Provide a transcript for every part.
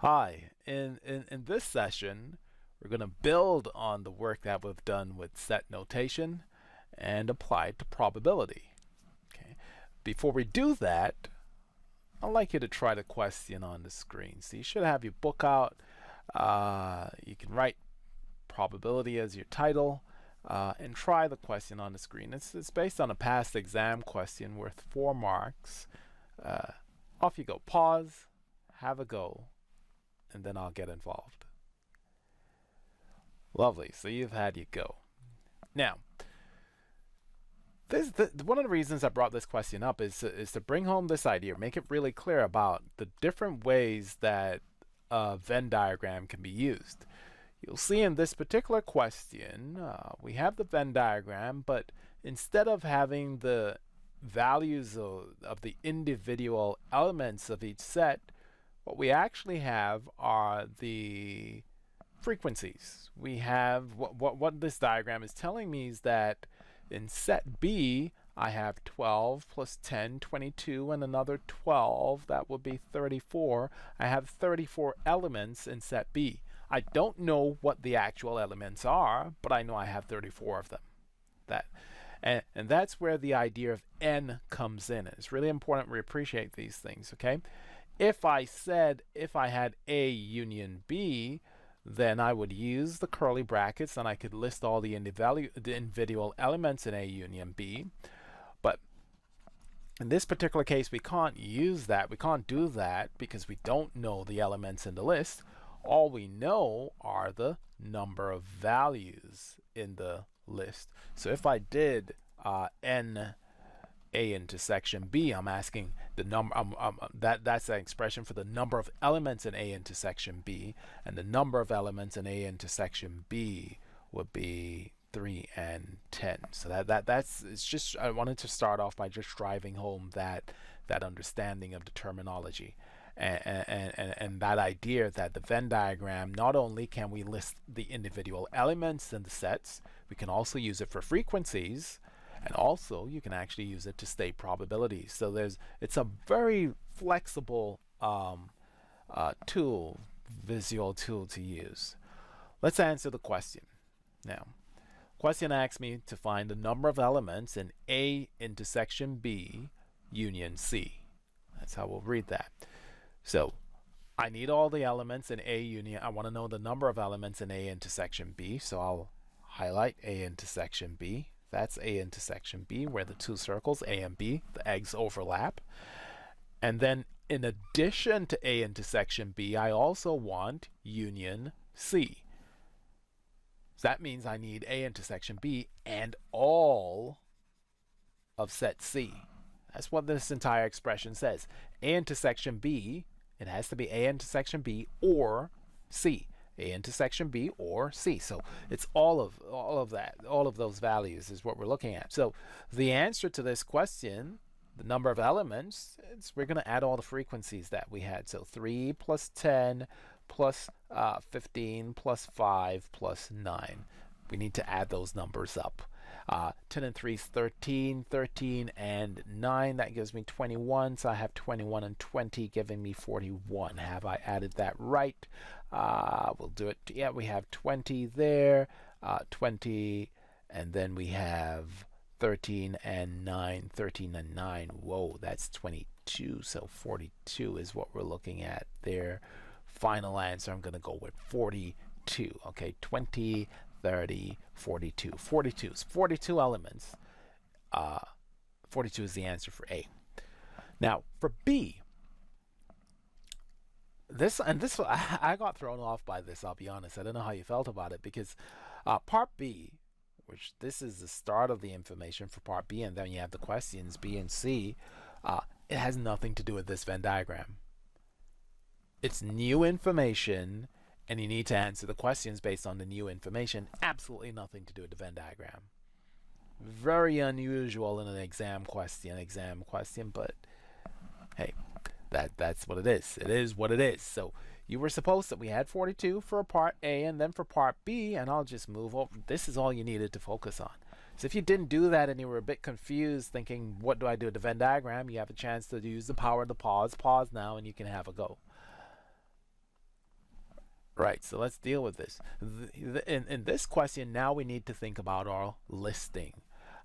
Hi, in this session, we're going to build on the work that we've done with set notation and apply it to probability. Okay. Before we do that, I'd like you to try the question on the screen. So you should have your book out. You can write probability as your title and try the question on the screen. It's based on a past exam question worth 4 marks. Off you go. Pause, have a go, and then I'll get involved. Lovely. So you've had your go. Now, one of the reasons I brought this question up is to bring home this idea, make it really clear about the different ways that a Venn diagram can be used. You'll see in this particular question, we have the Venn diagram, but instead of having the values of the individual elements of each set, what we actually have are the frequencies. We have what this diagram is telling me is that in set B, I have 12 plus 10, 22, and another 12. That would be 34. I have 34 elements in set B. I don't know what the actual elements are, but I know I have 34 of them. And that's where the idea of n comes in. It's really important we appreciate these things, okay? If I had A union B, then I would use the curly brackets and I could list all the individual elements in A union B. But in this particular case, we can't use that. We can't do that because we don't know the elements in the list. All we know are the number of values in the list. So if I did n A intersection B, I'm asking the number, that's an expression for the number of elements in A intersection B, and the number of elements in A intersection B would be 3 and 10. So it's just, I wanted to start off by just driving home that understanding of the terminology and that idea that the Venn diagram, not only can we list the individual elements in the sets, we can also use it for frequencies. And also, you can actually use it to state probabilities. So it's a very flexible visual tool to use. Let's answer the question. Now, question asks me to find the number of elements in A intersection B union C. That's how we'll read that. So I need all the elements in A union. I want to know the number of elements in A intersection B. So I'll highlight A intersection B. That's A intersection B, where the two circles, A and B, the eggs overlap. And then in addition to A intersection B, I also want union C. So that means I need A intersection B and all of set C. That's what this entire expression says. A intersection B, it has to be A intersection B or C. A intersection B or C. So it's all of that, all of those values is what we're looking at. So the answer to this question, the number of elements, we're going to add all the frequencies that we had. So 3 plus 10 plus 15 plus 5 plus 9. We need to add those numbers up. 10 and 3 is 13, 13 and 9, that gives me 21, so I have 21 and 20 giving me 41. Have I added that right? We'll do it. Yeah, we have 20 there, 20, and then we have 13 and 9, 13 and 9. Whoa, that's 22, so 42 is what we're looking at there. Final answer, I'm going to go with 42. Okay, 20, 30, 42. 42 is 42 elements. 42 is the answer for A. Now, for B, I got thrown off by this, I'll be honest. I don't know how you felt about it because part B, which this is the start of the information for part B, and then you have the questions B and C, it has nothing to do with this Venn diagram. It's new information, and you need to answer the questions based on the new information. Absolutely nothing to do with the Venn diagram. Very unusual in an exam question, but hey, that's what it is. It is what it is. So you were supposed to, we had 42 for part A and then for part B, and I'll just move over. This is all you needed to focus on. So if you didn't do that and you were a bit confused thinking, what do I do with the Venn diagram? You have a chance to use the power of the pause. Pause now and you can have a go. Right, so let's deal with this. In this question, now we need to think about our listing.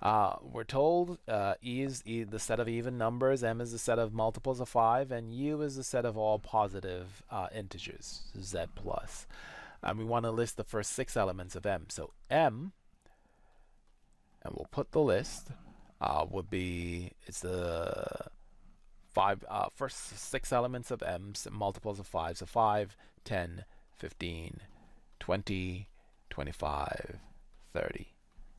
We're told E is the set of even numbers, M is the set of multiples of 5, and U is the set of all positive integers, Z plus. And we want to list the first 6 elements of M. So M, and we'll put the list, would be, it's the first 6 elements of M, multiples of 5, so 5, 10, 15, 20, 25, 30.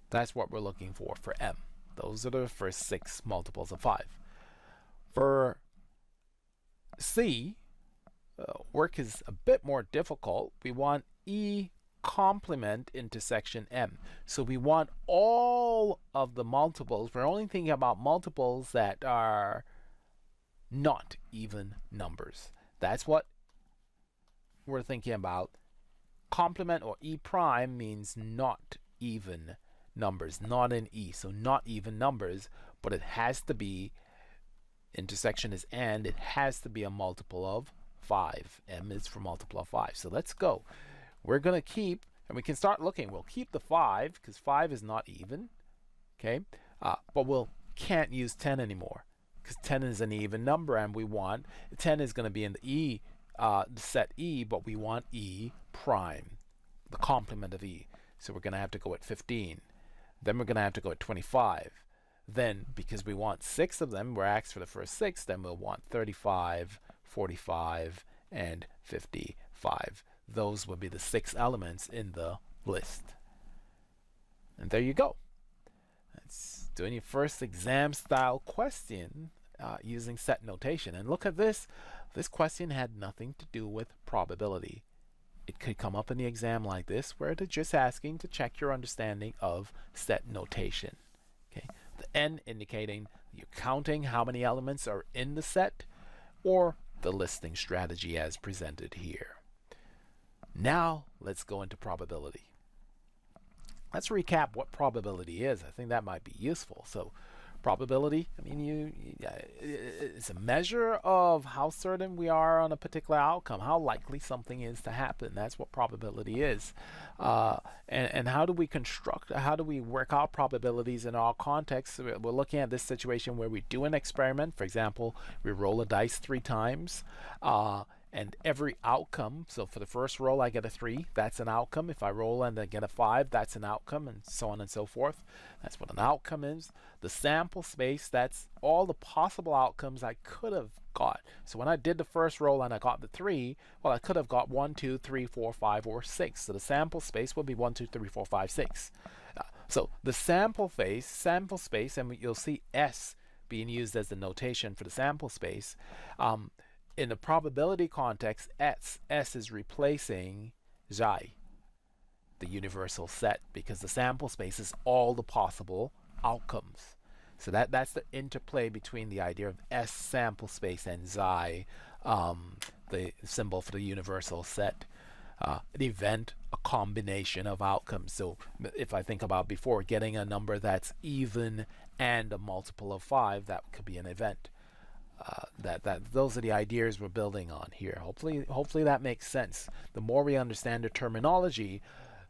That's what we're looking for M. Those are the first 6 multiples of 5. For C, work is a bit more difficult. We want E complement intersection M. So we want all of the multiples. We're only thinking about multiples that are not even numbers. That's what we're thinking about. Complement, or E prime, means not even numbers, not in E, so not even numbers, but it has to be, intersection is and, it has to be a multiple of 5. M is for multiple of 5. So let's go. We're going to keep, and we can start looking, we'll keep the 5 because 5 is not even, okay, but we'll can't use 10 anymore because 10 is an even number, and we want 10 is going to be in the E, the set E, but we want E prime, the complement of E. So we're going to have to go at 15. Then we're going to have to go at 25. Then, because we want 6 of them, we're asked for the first 6, then we'll want 35, 45, and 55. Those would be the 6 elements in the list. And there you go. That's doing your first exam style question using set notation. And look at this. This question had nothing to do with probability. It could come up in the exam like this, where they're just asking to check your understanding of set notation. Okay, the N indicating you're counting how many elements are in the set, or the listing strategy as presented here. Now let's go into probability. Let's recap what probability is. I think that might be useful. So probability, I mean, it's a measure of how certain we are on a particular outcome, how likely something is to happen. That's what probability is. And how do we work out probabilities in our context? We're looking at this situation where we do an experiment. For example, we roll a dice 3 times. And every outcome, so for the first roll I get a 3, that's an outcome. If I roll and I get a 5, that's an outcome, and so on and so forth. That's what an outcome is. The sample space, that's all the possible outcomes I could have got. So when I did the first roll and I got the 3, well, I could have got 1, 2, 3, 4, 5, or 6. So the sample space would be 1, 2, 3, 4, 5, 6. So the sample space, and you'll see S being used as the notation for the sample space. In the probability context, S is replacing Xi, the universal set, because the sample space is all the possible outcomes. So that's the interplay between the idea of S sample space and Xi, the symbol for the universal set. An event, a combination of outcomes. So if I think about before, getting a number that's even and a multiple of 5, that could be an event. Those are the ideas we're building on here. Hopefully that makes sense. The more we understand the terminology,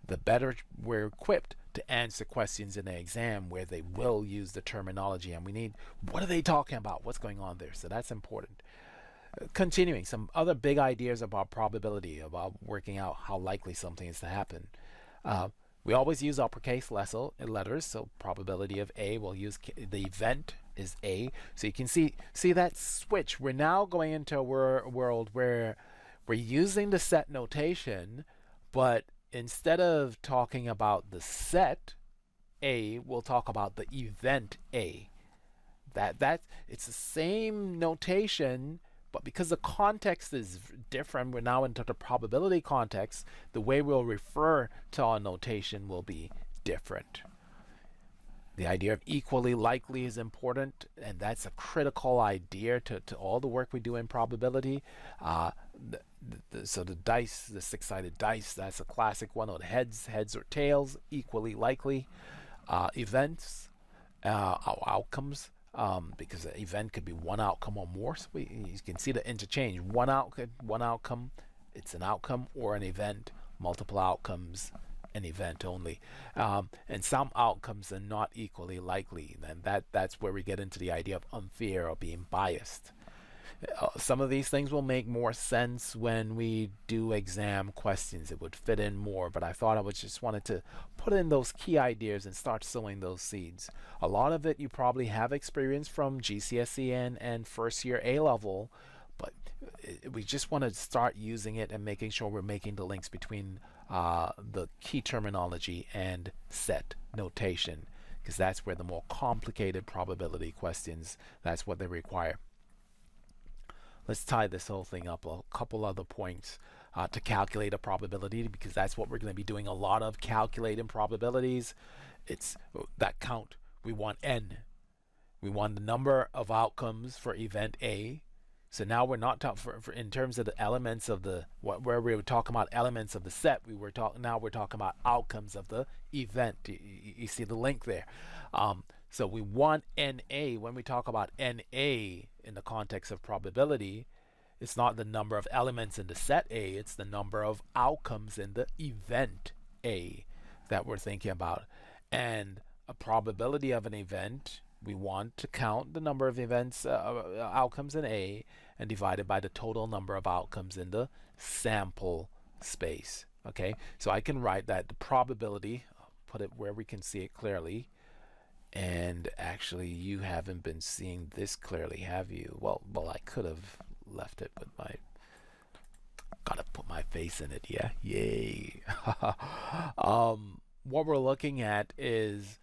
the better we're equipped to answer questions in the exam where they will use the terminology, and we need, what are they talking about? What's going on there? So that's important. Continuing, some other big ideas about probability, about working out how likely something is to happen. We always use uppercase letters, so probability of A, we'll use the event is A. So you can see that switch. We're now going into a world where we're using the set notation, but instead of talking about the set A, we'll talk about the event A. It's the same notation, but because the context is different, we're now into the probability context, the way we'll refer to our notation will be different. The idea of equally likely is important, and that's a critical idea to all the work we do in probability. So the dice, the 6-sided dice, that's a classic one. Or heads or tails, equally likely. Events, outcomes, because an event could be one outcome or more. So you can see the interchange. One outcome, it's an outcome or an event, multiple outcomes, an event only. And some outcomes are not equally likely. And that's where we get into the idea of unfair or being biased. Some of these things will make more sense when we do exam questions. It would fit in more, but I thought I would just wanted to put in those key ideas and start sowing those seeds. A lot of it you probably have experience from GCSE and first year A-level, but we just want to start using it and making sure we're making the links between the key terminology and set notation, because that's where the more complicated probability questions, that's what they require. Let's tie this whole thing up. A couple other points to calculate a probability, because that's what we're going to be doing a lot of, calculating probabilities. It's that count. We want n. We want the number of outcomes for event A. So now we're not talking in terms of the elements of the where we were talking about elements of the set. Now we're talking about outcomes of the event. You see the link there. So we want NA. When we talk about NA in the context of probability, it's not the number of elements in the set A, it's the number of outcomes in the event A that we're thinking about. And a probability of an event, we want to count the number of events, outcomes in A, and divide it by the total number of outcomes in the sample space. Okay, so I can write that the probability, put it where we can see it clearly. And actually, you haven't been seeing this clearly, have you? Well, I could have left it, but gotta put my face in it. Yeah, yay. What we're looking at is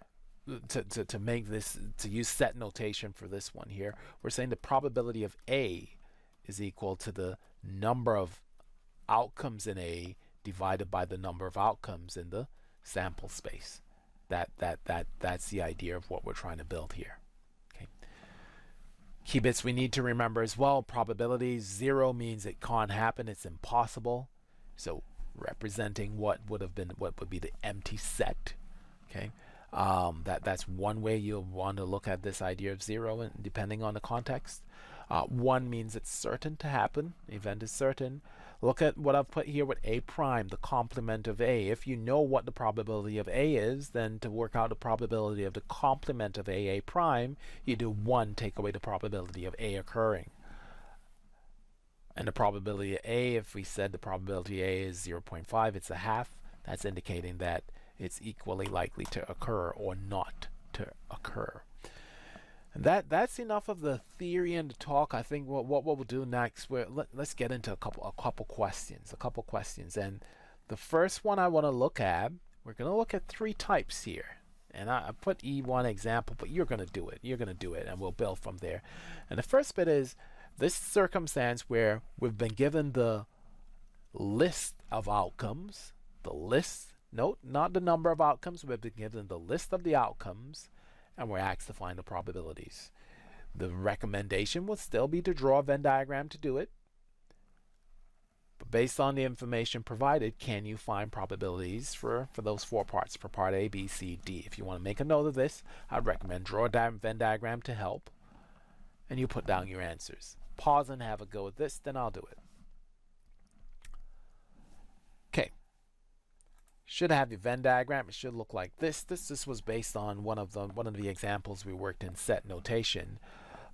to make this, to use set notation for this one here. We're saying the probability of A is equal to the number of outcomes in A divided by the number of outcomes in the sample space. That's the idea of what we're trying to build here. Okay. Key bits we need to remember as well. Probability 0 means it can't happen, it's impossible. So representing what would be the empty set. Okay. That's one way you'll want to look at this idea of 0, and depending on the context. 1 means it's certain to happen, event is certain. Look at what I've put here with A prime, the complement of A. If you know what the probability of A is, then to work out the probability of the complement of A prime, you do 1, take away the probability of A occurring. And the probability of A, if we said the probability of A is 0.5, it's a half, that's indicating that it's equally likely to occur or not to occur. And that's enough of the theory and the talk. I think what we'll do next, let's get into a couple questions. And the first one I want to look at, we're going to look at 3 types here. And I put E1 example, but you're going to do it, and we'll build from there. And the first bit is this circumstance where we've been given the list of outcomes, note, not the number of outcomes, we've been given the list of the outcomes, and we're asked to find the probabilities. The recommendation will still be to draw a Venn diagram to do it. But based on the information provided, can you find probabilities for those 4 parts, for part A, B, C, D? If you want to make a note of this, I'd recommend draw a Venn diagram to help, and you put down your answers. Pause and have a go at this, then I'll do it. Okay. Should have your Venn diagram. It should look like this. This was based on one of the examples we worked in set notation,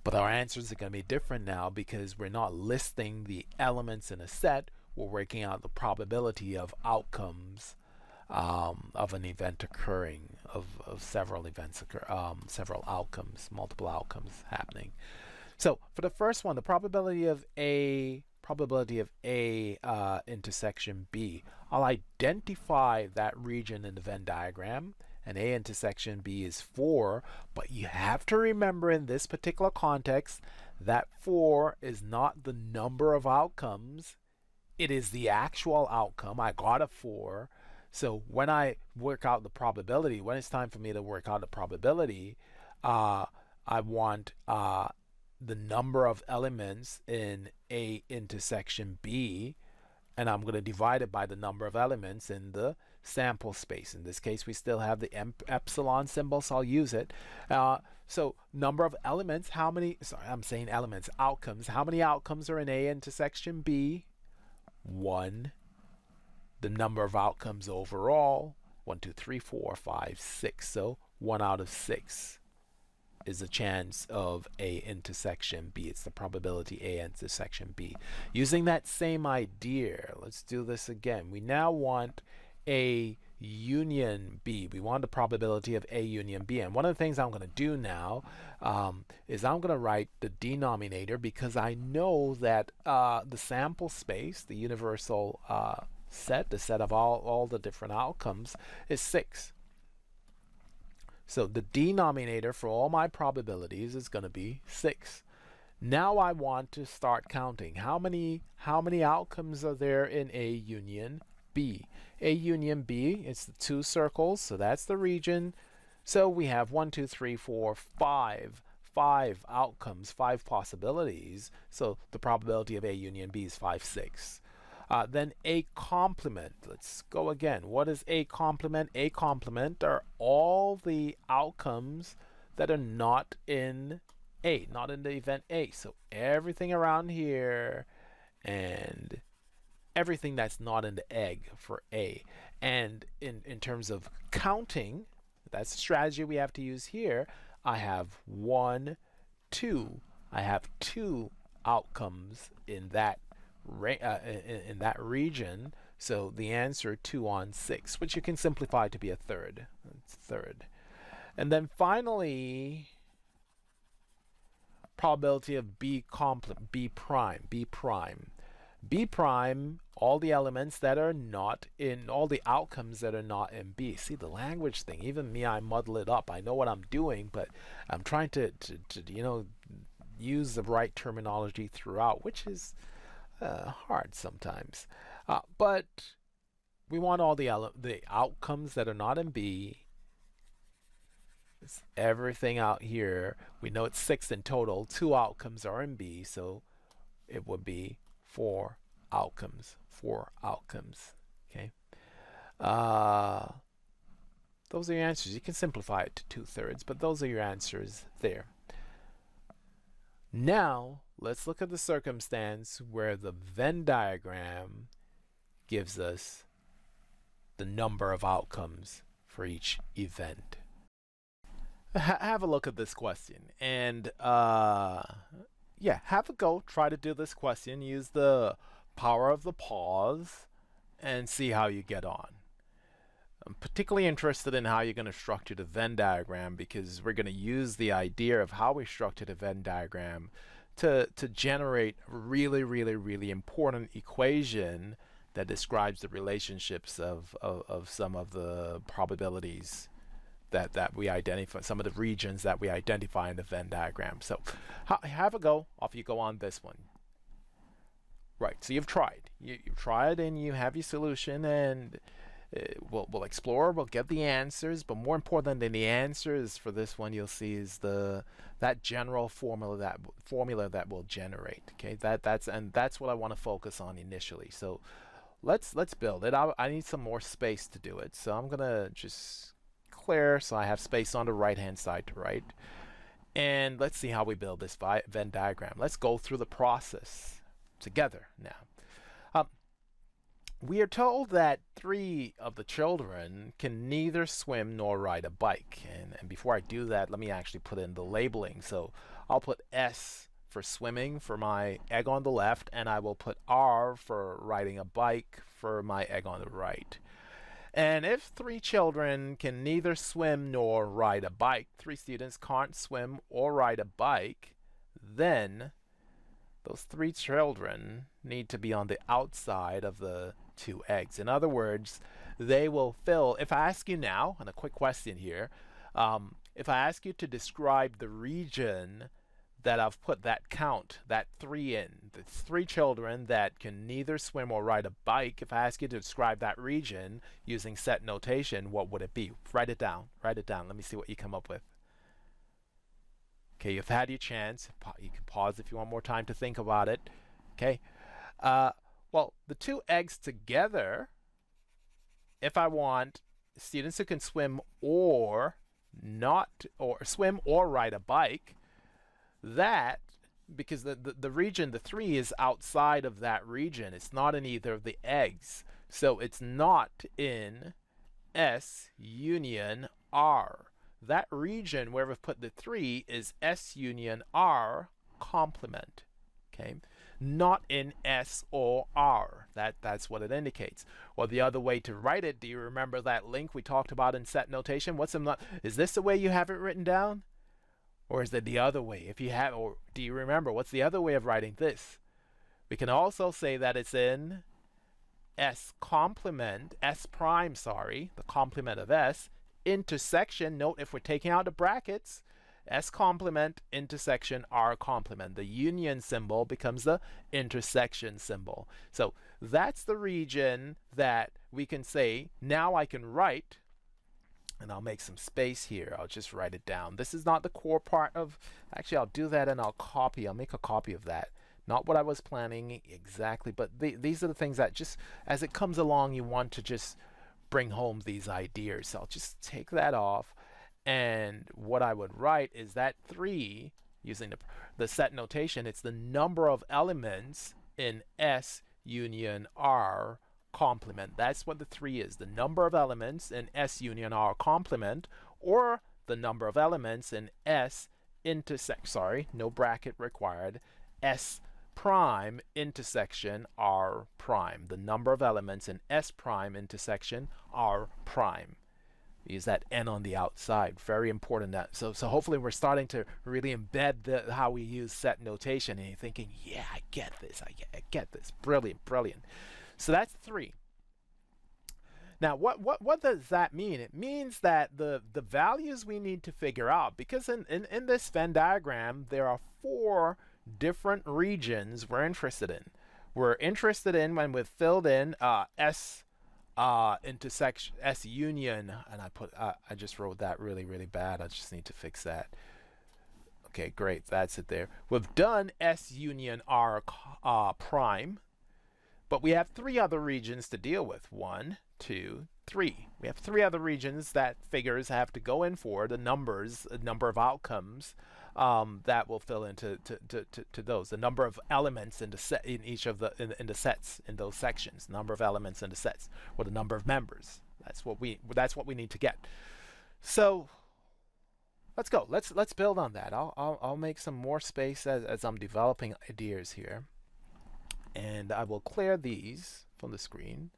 but our answers are going to be different now because we're not listing the elements in a set. We're working out the probability of outcomes of an event occurring, of several events several outcomes, multiple outcomes happening. So for the first one, the probability of A intersection B. I'll identify that region in the Venn diagram, and A intersection B is 4, but you have to remember in this particular context that 4 is not the number of outcomes, it is the actual outcome. I got a 4. So when I work out the probability, when it's time for me to work out the probability, I want the number of elements in A intersection B, and I'm going to divide it by the number of elements in the sample space. In this case, we still have the epsilon symbol, so I'll use it. So number of elements, outcomes, how many outcomes are in A intersection B? 1, the number of outcomes overall, 1, 2, 3, 4, 5, 6. So 1 out of 6 is a chance of A intersection B. It's the probability A intersection B. Using that same idea, let's do this again. We now want A union B. We want the probability of A union B. And one of the things I'm going to do now is I'm going to write the denominator, because I know that the sample space, the universal set, the set of all the different outcomes, is 6. So the denominator for all my probabilities is going to be 6. Now I want to start counting. How many outcomes are there in A union B? A union B is the 2 circles, so that's the region. So we have 1, 2, 3, 4, 5 outcomes, 5 possibilities. So the probability of A union B is 5, 6. Then A complement. Let's go again. What is A complement? A complement are all the outcomes that are not in A, not in the event A. So everything around here and everything that's not in the egg for A. And in terms of counting, that's the strategy we have to use here. I have 1, 2. I have 2 outcomes in that region. So the answer 2 on 6, which you can simplify to be a third. Third. And then finally, probability of B complement, B prime, B prime. B prime, all the elements that are not in, all the outcomes that are not in B. See, the language thing, even me, I muddle it up. I know what I'm doing, but I'm trying to use the right terminology throughout, which is hard sometimes. But we want all the outcomes that are not in B. It's everything out here. We know it's 6 in total. 2 outcomes are in B, so it would be 4 outcomes. 4 outcomes. Okay. Those are your answers. You can simplify it to 2/3, but those are your answers there. Now, let's look at the circumstance where the Venn diagram gives us the number of outcomes for each event. Have a look at this question, and yeah, have a go. Try to do this question. Use the power of the pause and see how you get on. I'm particularly interested in how you're going to structure the Venn diagram, because we're going to use the idea of how we structure the Venn diagram to generate really important equation that describes the relationships of some of the probabilities that we identify, some of the regions that we identify in the Venn diagram. So have a go. Off you go on this one. Right, so you've tried. You've tried and you have your solution, and we'll explore, we'll get the answers, but more important than the answers for this one, you'll see is that general formula that will generate. Okay, that's what I want to focus on initially. So let's build it. I need some more space to do it, so I'm gonna just clear so I have space on the right hand side to write, and let's see how we build this Venn diagram. Let's go through the process together now. We are told that 3 of the children can neither swim nor ride a bike. And before I do that, let me actually put in the labeling. So I'll put S for swimming for my egg on the left, and I will put R for riding a bike for my egg on the right. And if 3 children can neither swim nor ride a bike, 3 students can't swim or ride a bike, then those 3 children need to be on the outside of the 2 eggs. In other words, they will fill, if I ask you now, and a quick question here, if I ask you to describe the region that I've put that count, that 3 in, the 3 children that can neither swim or ride a bike, if I ask you to describe that region using set notation, what would it be? Write it down. Write it down. Let me see what you come up with. Okay, you've had your chance. You can pause if you want more time to think about it. Okay. Well, the 2 eggs together, if I want students who can swim or swim or ride a bike, that because the region, the 3 is outside of that region. It's not in either of the eggs. So it's not in S union R. That region where we've put the 3 is S union R complement. Okay, not in S or R. That's what it indicates. Or the other way to write it, do you remember that link we talked about in set notation? Is this the way you have it written down? Or is it the other way? If you have, or do you remember what's the other way of writing this? We can also say that it's in S complement, S prime, sorry, the complement of S, intersection, note if we're taking out the brackets, S complement intersection R complement. The union symbol becomes the intersection symbol. So that's the region that we can say, now I can write, and I'll make some space here. I'll just write it down. This is not the core part of, actually I'll do that and I'll make a copy of that. Not what I was planning exactly, but these are the things that just, as it comes along, you want to just bring home these ideas. So I'll just take that off. And what I would write is that 3, using the set notation, it's the number of elements in S union R complement. That's what the 3 is, the number of elements in S union R complement, or the number of elements in S intersect, sorry, no bracket required, S prime intersection R prime, the number of elements in S prime intersection R prime. Use that N on the outside, very important. That so hopefully we're starting to really embed how we use set notation, and you're thinking, yeah, I get this, I get this, brilliant. So that's 3. Now what does that mean? It means that the values we need to figure out, because in this Venn diagram there are 4 different regions we're interested in. We're interested in, when we've filled in S intersection, S union, and I just wrote that really bad. I just need to fix that. Okay, great, that's it there. We've done S union R prime, but we have 3 other regions to deal with. 1, 2, 3. We have 3 other regions that figures have to go in for, the numbers, a number of outcomes that will fill into to those. The number of elements in the set, in each of the in the sets, in those sections. Number of elements in the sets, or the number of members. That's what we need to get. So let's go. Let's build on that. I'll make some more space as I'm developing ideas here, and I will clear these from the screen.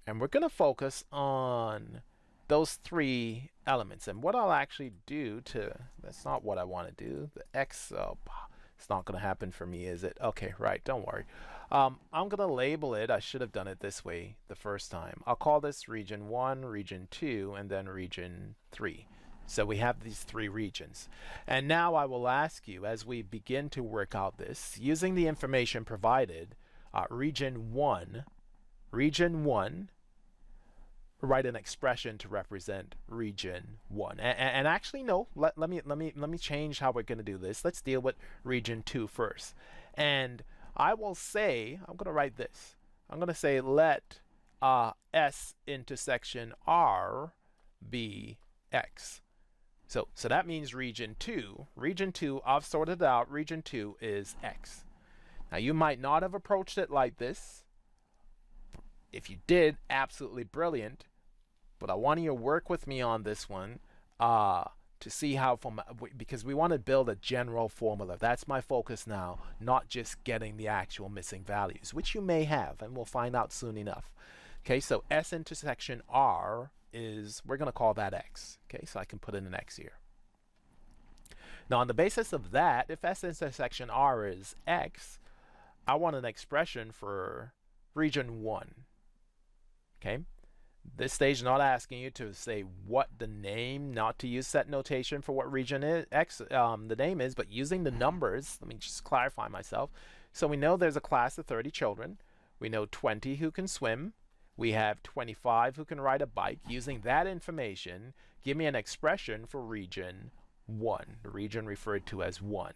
And we're going to focus on those 3 elements. And what I'll actually do that's not what I want to do. The X, it's not going to happen for me, is it? Okay, right, don't worry. I'm going to label it, I should have done it this way the first time. I'll call this region 1, region 2, and then region 3. So we have these 3 regions. And now I will ask you, as we begin to work out this, using the information provided, region 1, write an expression to represent region 1. And actually, no, let me change how we're going to do this. Let's deal with region 2 first. And I will say, I'm going to write this. I'm going to say let S intersection R be X. So that means region 2. Region 2, I've sorted it out. Region 2 is X. Now, you might not have approached it like this. If you did, absolutely brilliant. But I want you to work with me on this one to see how, because we want to build a general formula. That's my focus now, not just getting the actual missing values, which you may have, and we'll find out soon enough. Okay, so S intersection R is, we're going to call that X. Okay, so I can put in an X here. Now, on the basis of that, if S intersection R is X, I want an expression for region 1. Okay, this stage not asking you to say what the name, not to use set notation for what region is X, the name is, but using the numbers. Let me just clarify myself. So we know there's a class of 30 children. We know 20 who can swim. We have 25 who can ride a bike. Using that information, give me an expression for region 1, the region referred to as 1.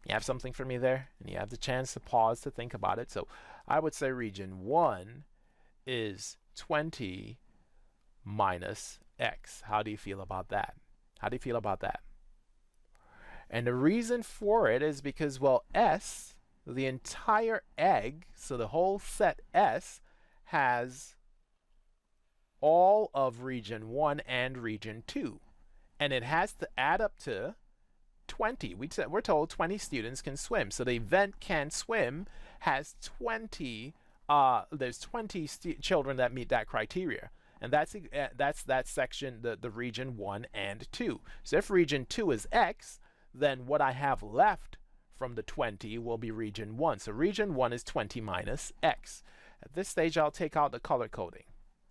You have something for me there? And you have the chance to pause to think about it. So I would say region 1 is 20 minus X. How do you feel about that? How do you feel about that? And the reason for it is because, well, S, the entire egg, so the whole set S, has all of region 1 and region 2. And it has to add up to 20. We're told 20 students can swim. So the event can swim has 20, there's 20 children that meet that criteria. And that's that section, the region 1 and 2. So if region 2 is X, then what I have left from the 20 will be region 1. So region 1 is 20 minus X. At this stage, I'll take out the color coding.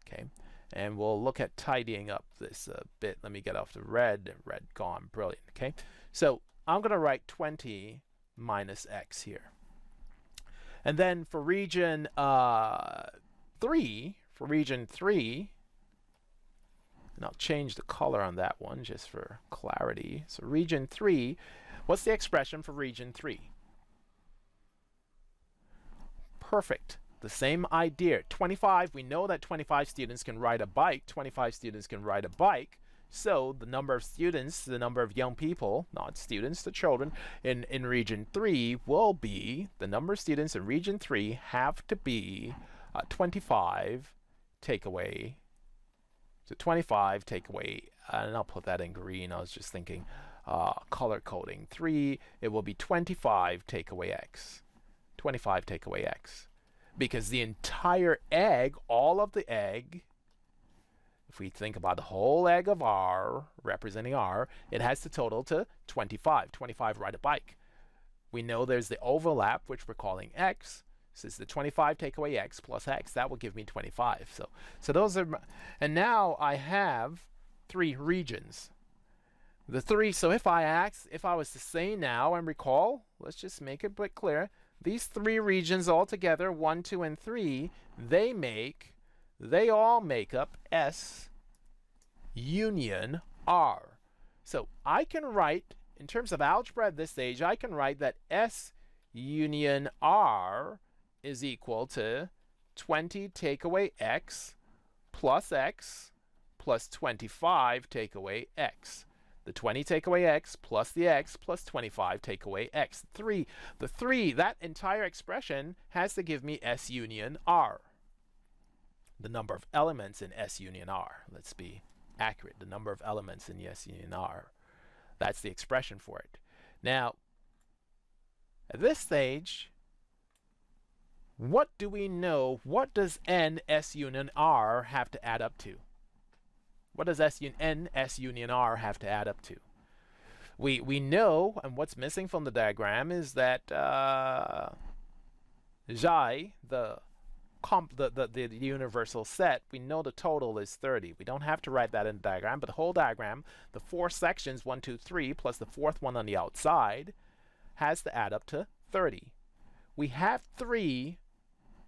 Okay, and we'll look at tidying up this a bit. Let me get off the red. Red gone. Brilliant. Okay, so I'm going to write 20 minus X here. And then for region 3, and I'll change the color on that one just for clarity. So region 3, what's the expression for region 3? Perfect. The same idea. 25, we know that 25 students can ride a bike. 25 students can ride a bike. So the number of students, the number of young people, not students, the children, in region 3 will be, the number of students in region 3 have to be 25 take away. So 25 take away, and I'll put that in green. I was just thinking color coding. 3, it will be 25 take away X. 25 take away X. Because the entire egg, all of the egg, if we think about the whole egg of R, representing R, it has to total to 25. 25 ride a bike. We know there's the overlap, which we're calling X. So it's the 25 take away X plus X. That will give me 25. So those are, and now I have 3 regions. The 3, so if I was to say now and recall, let's just make it a bit clear. These 3 regions all together, 1, 2, and 3, they all make up S union R. So I can write, in terms of algebra at this stage, I can write that S union R is equal to 20 take away X plus 25 take away X. The 20 take away X plus the X plus 25 take away X. The 3, that entire expression has to give me S union R. The number of elements in S union R. Let's be accurate. The number of elements in S union R. That's the expression for it. Now, at this stage, what do we know? What does N S union R have to add up to? What does N S union R have to add up to? We know, and what's missing from the diagram is that Xi, the universal set, we know the total is 30. We don't have to write that in the diagram, but the whole diagram, the 4 sections, 1, 2, 3, plus the 4th one on the outside, has to add up to 30. We have 3.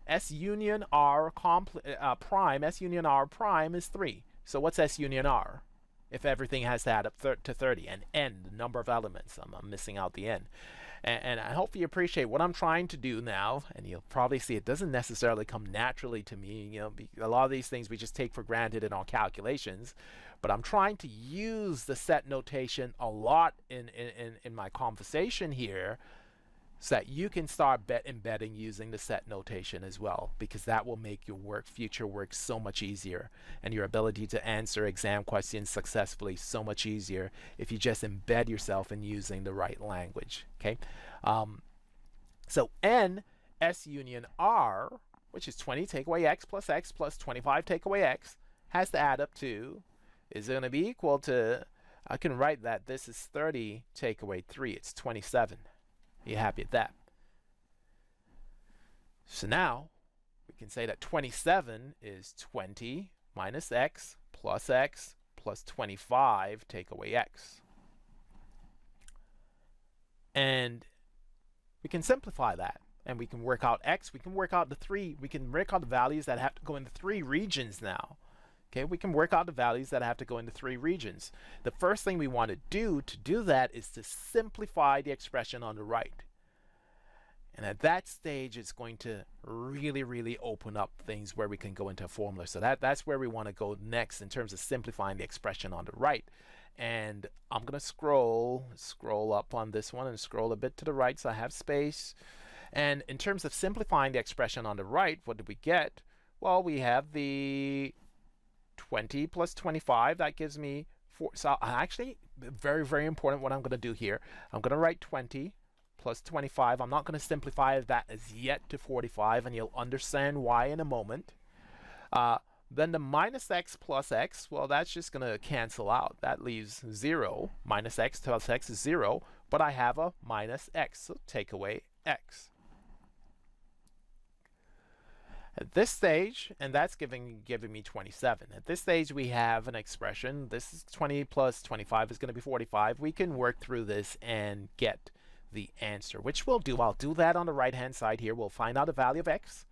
S union R prime, S union R prime is 3. So what's S union R? If everything has to add up to 30, and N, the number of elements. I'm missing out the N. And I hope you appreciate what I'm trying to do now, and you'll probably see it doesn't necessarily come naturally to me. You know, a lot of these things we just take for granted in our calculations, but I'm trying to use the set notation a lot in my conversation here, so that you can start embedding using the set notation as well, because that will make your future work so much easier, and your ability to answer exam questions successfully so much easier if you just embed yourself in using the right language. Okay, so N S union R, which is 20 take away X plus 25 take away X, has to add up to, is going to be equal to, I can write that this is 30 take away 3, it's 27. Are you happy at that? So now we can say that 27 is 20 minus X plus 25 take away X. And we can simplify that, and we can work out X. We can work out we can work out the values that have to go into 3 regions now. Okay, we can work out the values that have to go into 3 regions. The first thing we want to do that is to simplify the expression on the right. And at that stage, it's going to really, really open up things where we can go into a formula. So that's where we want to go next in terms of simplifying the expression on the right. And I'm going to scroll up on this one and scroll a bit to the right so I have space. And in terms of simplifying the expression on the right, what do we get? Well, we have the 20 plus 25. That gives me 4. So actually, very, very important what I'm going to do here. I'm going to write 20 plus 25. I'm not going to simplify that as yet to 45, and you'll understand why in a moment. Then the minus x plus x, well, that's just going to cancel out. That leaves 0. Minus x plus x is 0, but I have a minus x, so take away x. At this stage, and that's giving me 27. At this stage, we have an expression. This is 20 plus 25 is going to be 45. We can work through this and get the answer, which we'll do. I'll do that on the right-hand side here. We'll find out the value of x,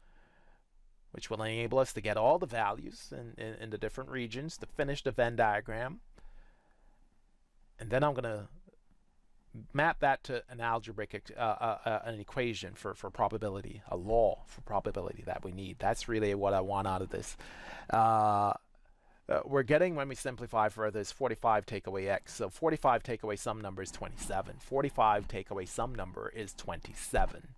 which will enable us to get all the values in the different regions to finish the Venn diagram. And then I'm going to map that to an algebraic an equation for probability, a law for probability that we need. That's really what I want out of this. We're getting, when we simplify further, is 45 take away x. So 45 take away some number is 27. 45 take away some number is 27.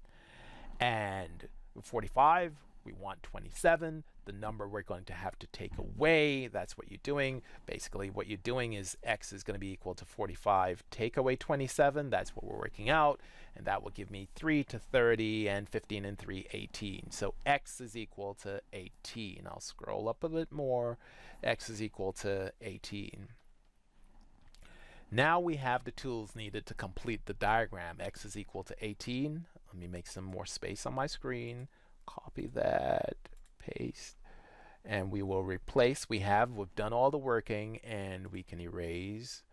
And 45, we want 27. The number we're going to have to take away, that's what you're doing. Basically, what you're doing is x is going to be equal to 45 take away 27. That's what we're working out. And that will give me 3 to 30, and 15 and 3, 18. So x is equal to 18. I'll scroll up a bit more. X is equal to 18. Now we have the tools needed to complete the diagram. X is equal to 18. Let me make some more space on my screen. Copy that, paste, and we will replace. We've done all the working, and we can erase.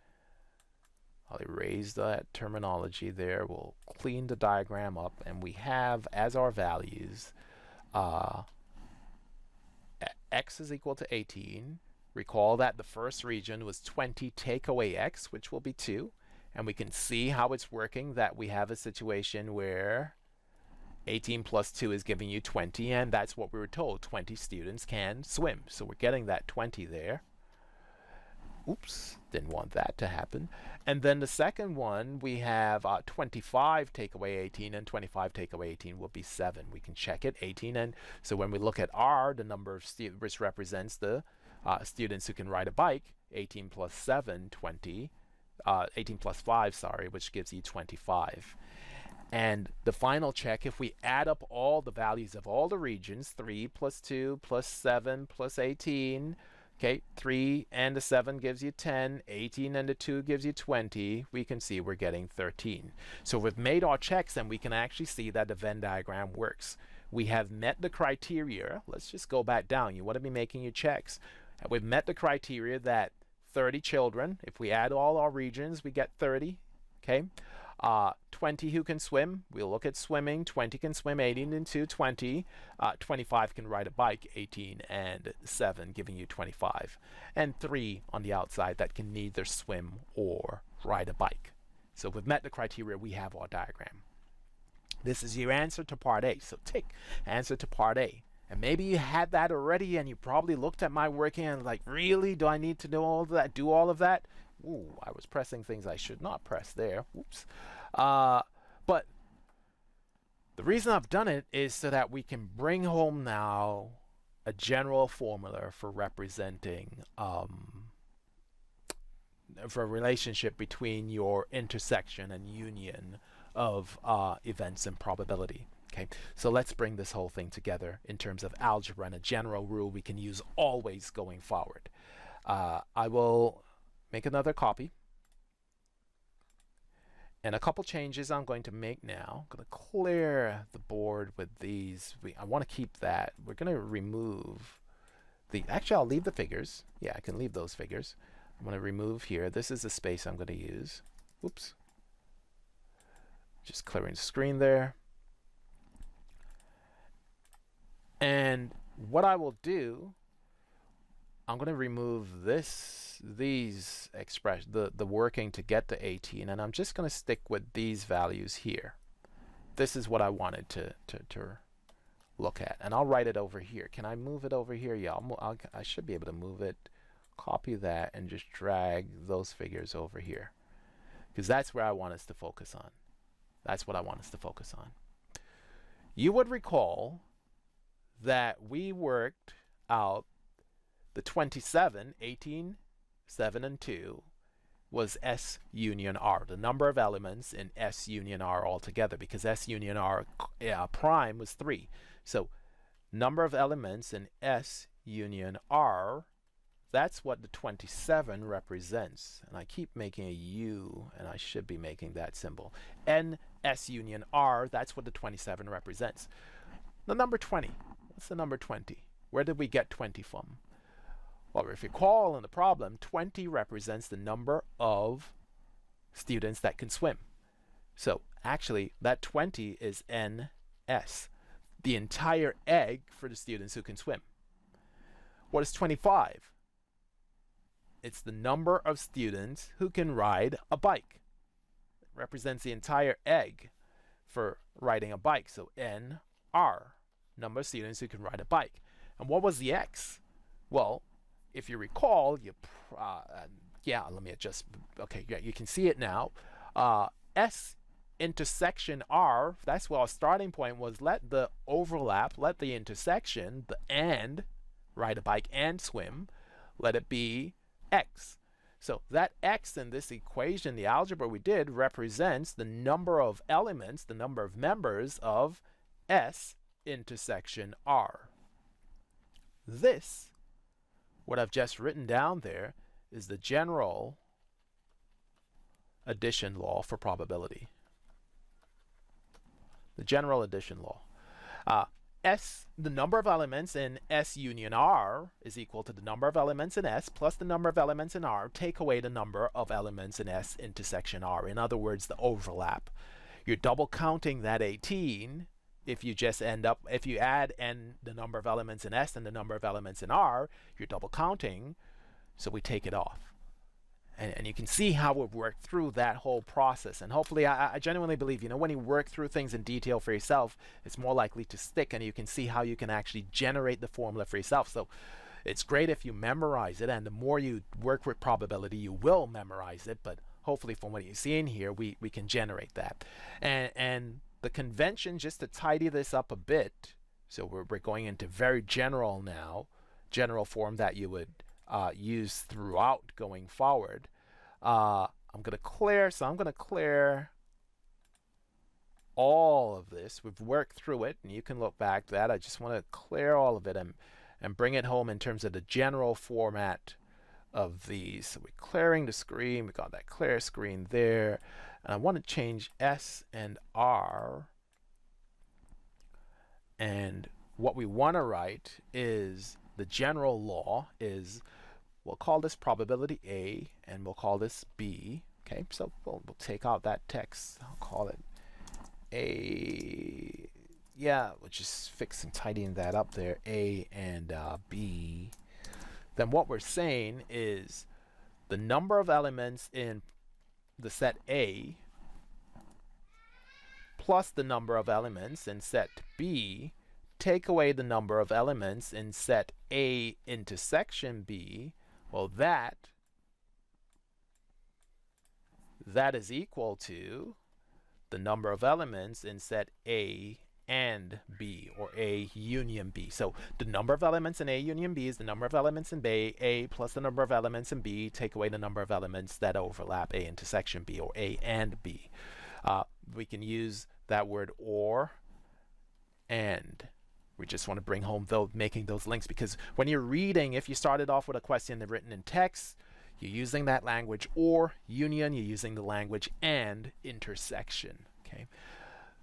I'll erase that terminology there. We'll clean the diagram up, and we have as our values x is equal to 18. Recall that the first region was 20 take away x, which will be 2. And we can see how it's working, that we have a situation where 18 plus 2 is giving you 20, and that's what we were told. 20 students can swim. So we're getting that 20 there. Oops, didn't want that to happen. And then the second one, we have 25 take away 18, and 25 take away 18 will be 7. We can check it, 18. And so when we look at R, the number of students, which represents the students who can ride a bike, 18 plus 7, 20. 18 plus 5, sorry, which gives you 25. And the final check, if we add up all the values of all the regions, 3 plus 2 plus 7 plus 18, okay, 3 and the 7 gives you 10, 18 and the 2 gives you 20, we can see we're getting 13. So we've made our checks, and we can actually see that the Venn diagram works. We have met the criteria. Let's just go back down. You want to be making your checks. We've met the criteria that 30 children, if we add all our regions, we get 30, okay? 20 who can swim, we'll look at swimming. 20 can swim, 18 and 2, 20. 25 can ride a bike, 18 and 7, giving you 25. And 3 on the outside that can neither swim or ride a bike. So we've met the criteria, we have our diagram. This is your answer to part A. So tick, answer to part A. And maybe you had that already, and you probably looked at my working and like, really? Do I need to do all of that? Do all of that? Ooh, I was pressing things I should not press there. Oops. But the reason I've done it is so that we can bring home now a general formula for representing for a relationship between your intersection and union of events and probability. Okay, so let's bring this whole thing together in terms of algebra and a general rule we can use always going forward. I will make another copy. And a couple changes I'm going to make now. I'm going to clear the board with these. I want to keep that. We're going to remove the... Actually, I'll leave the figures. Yeah, I can leave those figures. I'm going to remove here. This is the space I'm going to use. Oops. Just clearing the screen there. And what I will do, I'm going to remove these expressions, the working to get to 18, and I'm just going to stick with these values here. This is what I wanted to look at, and I'll write it over here. Can I move it over here? Yeah, I should be able to move it copy that and just drag those figures over here, because that's where I want us to focus on. That's what I want us to focus on. You would recall that we worked out the 27, 18, 7, and 2 was S union R, the number of elements in S union R altogether, because S union R prime was 3. So number of elements in S union R, that's what the 27 represents. And I keep making a U, and I should be making that symbol. N S union R, that's what the 27 represents. The number 20, what's the number 20? Where did we get 20 from? Well, if you recall in the problem, 20 represents the number of students that can swim. So actually, that 20 is NS, the entire egg for the students who can swim. What is 25? It's the number of students who can ride a bike. It represents the entire egg for riding a bike. So NR, number of students who can ride a bike. And what was the X? Well, if you recall, let me adjust. Okay, yeah, you can see it now. S intersection R, that's what our starting point was. Let the overlap, let the intersection, the and, ride a bike and swim, let it be X. So that X in this equation, the algebra we did, represents the number of elements, the number of members of S intersection R. This, what I've just written down there, is the general addition law for probability. The general addition law. The number of elements in S union R is equal to the number of elements in S plus the number of elements in R. Take away the number of elements in S intersection R. In other words, the overlap. You're double counting that 18 if you just if you add the number of elements in S and the number of elements in R, you're double counting, so we take it off. And you can see how we've worked through that whole process. And hopefully, I genuinely believe, when you work through things in detail for yourself, it's more likely to stick, and you can see how you can actually generate the formula for yourself. So it's great if you memorize it, and the more you work with probability, you will memorize it. But hopefully, from what you see in here, we can generate that. And the convention, just to tidy this up a bit, so we're going into very general now, general form that you would use throughout going forward. I'm going to clear all of this. We've worked through it, and you can look back to that. I just want to clear all of it and bring it home in terms of the general format of these. So we're clearing the screen. We got that clear screen there. And I want to change S and R. And what we want to write is the general law is, we'll call this probability A, and we'll call this B. Okay, so we'll take out that text. I'll call it A. Yeah, we're just fixing, tidying that up there. A and B. Then what we're saying is the number of elements in the set A plus the number of elements in set B, take away the number of elements in set A intersection B, well, that is equal to the number of elements in set A and B, or A union B. So the number of elements in A union B is the number of elements in B, A plus the number of elements in B, take away the number of elements that overlap A intersection B, or A and B. We can use that word or, and. We just want to bring home making those links, because when you're reading, if you started off with a question that's written in text, you're using that language or union, you're using the language and intersection. Okay,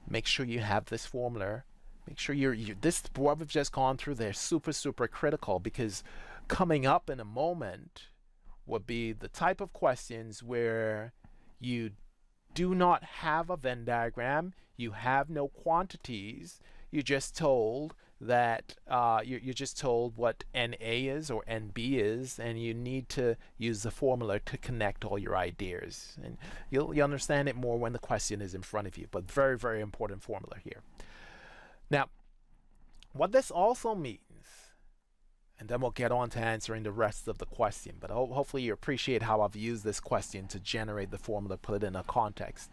make sure you have this formula. Make sure this, what we've just gone through there, super critical, because coming up in a moment would be the type of questions where you do not have a Venn diagram, you have no quantities, you're just told that you're just told what NA is or NB is, and you need to use the formula to connect all your ideas. And you'll understand it more when the question is in front of you, but very important formula here. Now, what this also means, And then we'll get on to answering the rest of the question. But hopefully you appreciate how I've used this question to generate the formula, put it in a context.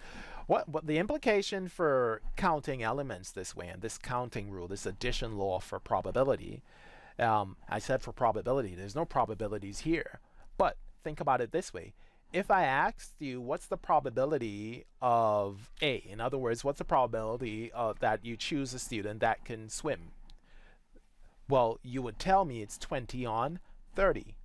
What the implication for counting elements this way, and this counting rule, this addition law for probability, I said for probability, there's no probabilities here. But think about it this way. If I asked you what's the probability of A, in other words, what's the probability that you choose a student that can swim? Well, you would tell me it's 20 on 30.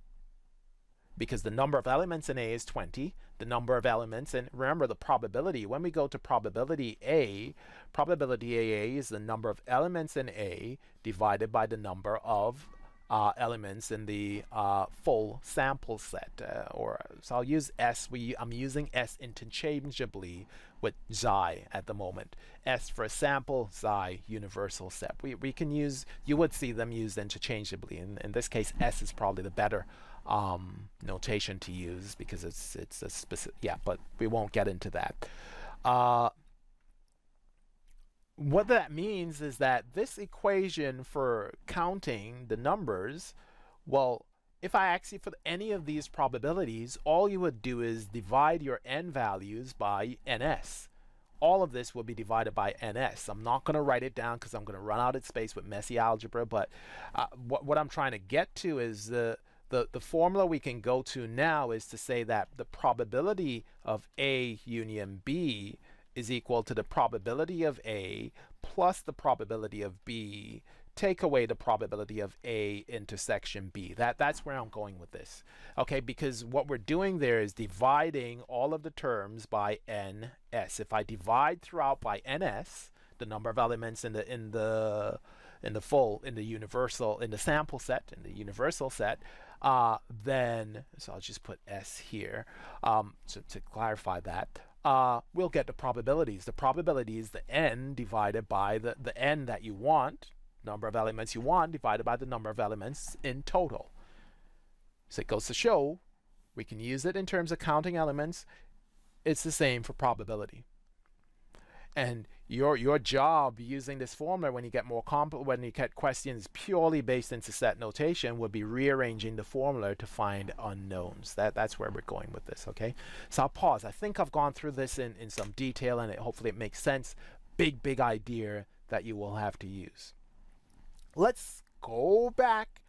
Because the number of elements in A is 20. The number of elements, and remember the probability, when we go to probability AA is the number of elements in A divided by the number of elements in the full sample set. So I'll use S. I'm using S interchangeably with xi at the moment. S for sample, xi universal set. We can use, you would see them used interchangeably. In this case, S is probably the better notation to use because it's a specific, yeah, but we won't get into that. What that means is that this equation for counting the numbers, well, if I ask you for any of these probabilities, all you would do is divide your n values by ns. All of this will be divided by ns. I'm not going to write it down because I'm going to run out of space with messy algebra, but what I'm trying to get to is the formula we can go to now is to say that the probability of A union B is equal to the probability of A plus the probability of B, take away the probability of A intersection B. That's where I'm going with this. Okay, because what we're doing there is dividing all of the terms by ns. If I divide throughout by ns, the number of elements in the sample set, in the universal set, then, so I'll just put S here to clarify that. We'll get the probabilities. The probability is the n divided by the n that you want, number of elements you want, divided by the number of elements in total. So it goes to show we can use it in terms of counting elements. It's the same for probability. And your job using this formula when you get when you get questions purely based into set notation would be rearranging the formula to find unknowns. That's where we're going with this, okay? So I'll pause. I think I've gone through this in some detail, and hopefully it makes sense. Big idea that you will have to use. Let's go back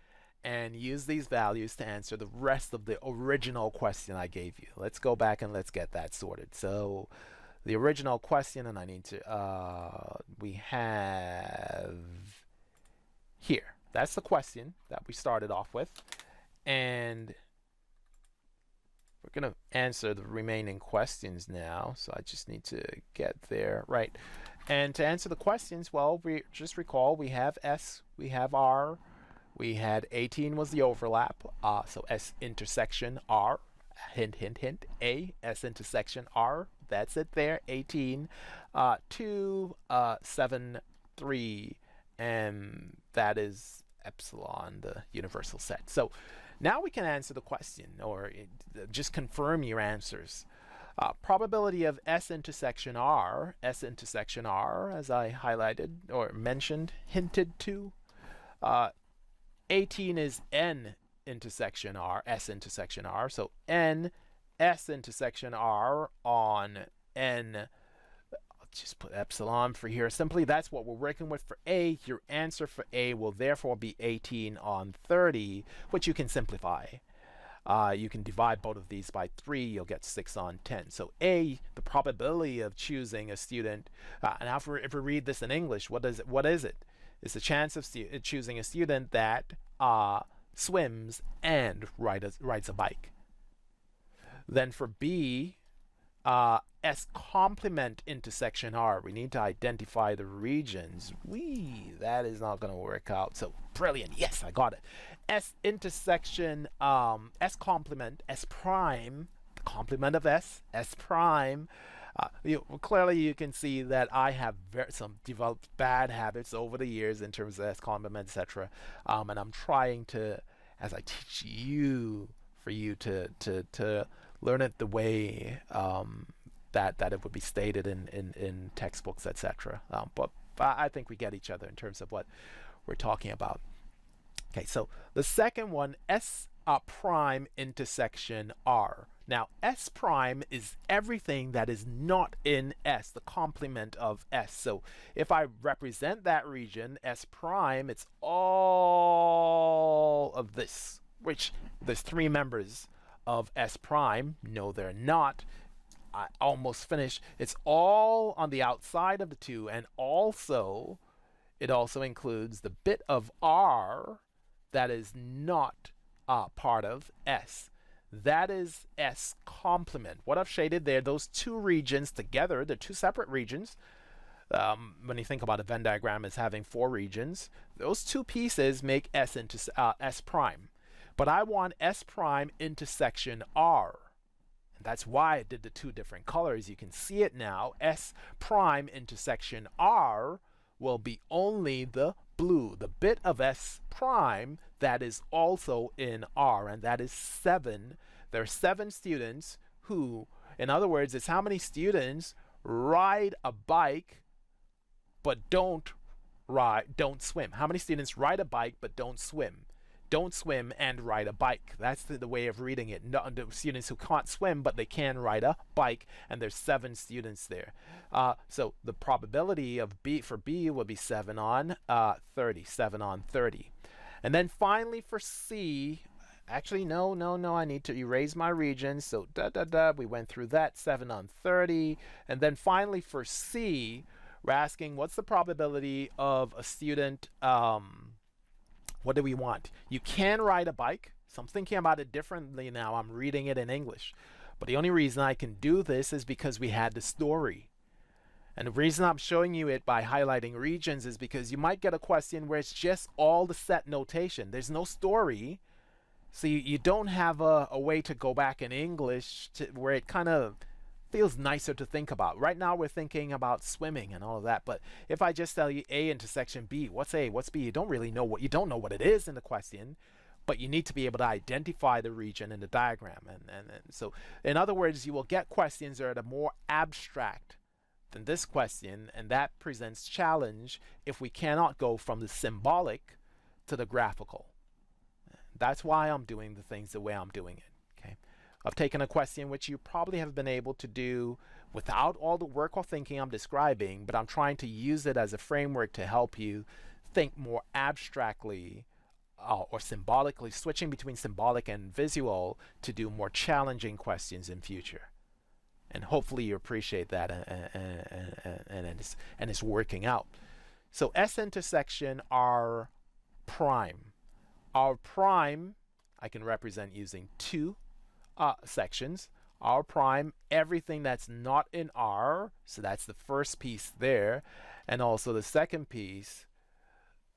and use these values to answer the rest of the original question I gave you. Let's go back and let's get that sorted. So the original question, and I need to, we have here. That's the question that we started off with. And we're going to answer the remaining questions now. So I just need to get there. Right. And to answer the questions, well, we just recall we have S, we have R, we had 18 was the overlap. So S intersection R, hint, A, S intersection R. That's it there, 18, 2, 7, 3, and that is epsilon, the universal set. So now we can answer the question, or just confirm your answers. Probability of S intersection R, as I highlighted or mentioned, hinted to. 18 is N intersection R, S intersection R, so N S intersection R on N, I'll just put epsilon for here. Simply, that's what we're working with for A. Your answer for A will therefore be 18 on 30, which you can simplify. You can divide both of these by 3, you'll get 6 on 10. So A, the probability of choosing a student, and if we read this in English, what is it? It's the chance of choosing a student that swims and rides a bike. Then for B, S complement intersection R. We need to identify the regions. That is not going to work out. So brilliant. Yes, I got it. S intersection, S complement, S prime, the complement of S, S prime. Clearly you can see that I have some developed bad habits over the years in terms of S complement, etc. And I'm trying to, as I teach you, for you to learn it the way that it would be stated in textbooks, etc. But I think we get each other in terms of what we're talking about. Okay, so the second one, S prime intersection R. Now, S prime is everything that is not in S, the complement of S. So if I represent that region, S prime, it's all of this, which there's three members of S prime. No, they're not. I almost finished. It's all on the outside of the two, and also it also includes the bit of R that is not part of S. That is S complement. What I've shaded there, those two regions together, they're two separate regions. When you think about a Venn diagram as having four regions, those two pieces make S into S prime. But I want S prime intersection R. And that's why I did the two different colors. You can see it now. S prime intersection R will be only the blue, the bit of S prime that is also in R, and that is 7. There are 7 students who, in other words, it's how many students ride a bike but don't swim. How many students ride a bike but don't swim? Don't swim and ride a bike. That's the way of reading it. No, the students who can't swim, but they can ride a bike, and there's 7 students there. So the probability of B for B will be 7 on 30. 7 on 30. And then finally for C, actually no, I need to erase my region. So we went through that, 7 on 30. And then finally for C, we're asking what's the probability of a student. What do we want? You can ride a bike. So I'm thinking about it differently now. I'm reading it in English. But the only reason I can do this is because we had the story. And the reason I'm showing you it by highlighting regions is because you might get a question where it's just all the set notation. There's no story. So you don't have a way to go back in English where it kind of feels nicer to think about. Right now we're thinking about swimming and all of that, but if I just tell you A intersection B, what's A, what's B, you don't know what it is in the question, but you need to be able to identify the region in the diagram. And so in other words, you will get questions that are more abstract than this question, and that presents challenge if we cannot go from the symbolic to the graphical. That's why I'm doing the things the way I'm doing it. Okay, I've taken a question which you probably have been able to do without all the work or thinking I'm describing, but I'm trying to use it as a framework to help you think more abstractly or symbolically, switching between symbolic and visual to do more challenging questions in future. And hopefully you appreciate that, and it's working out. So S intersection R prime. R prime I can represent using 2 sections. R prime, everything that's not in R, so that's the first piece there, and also the second piece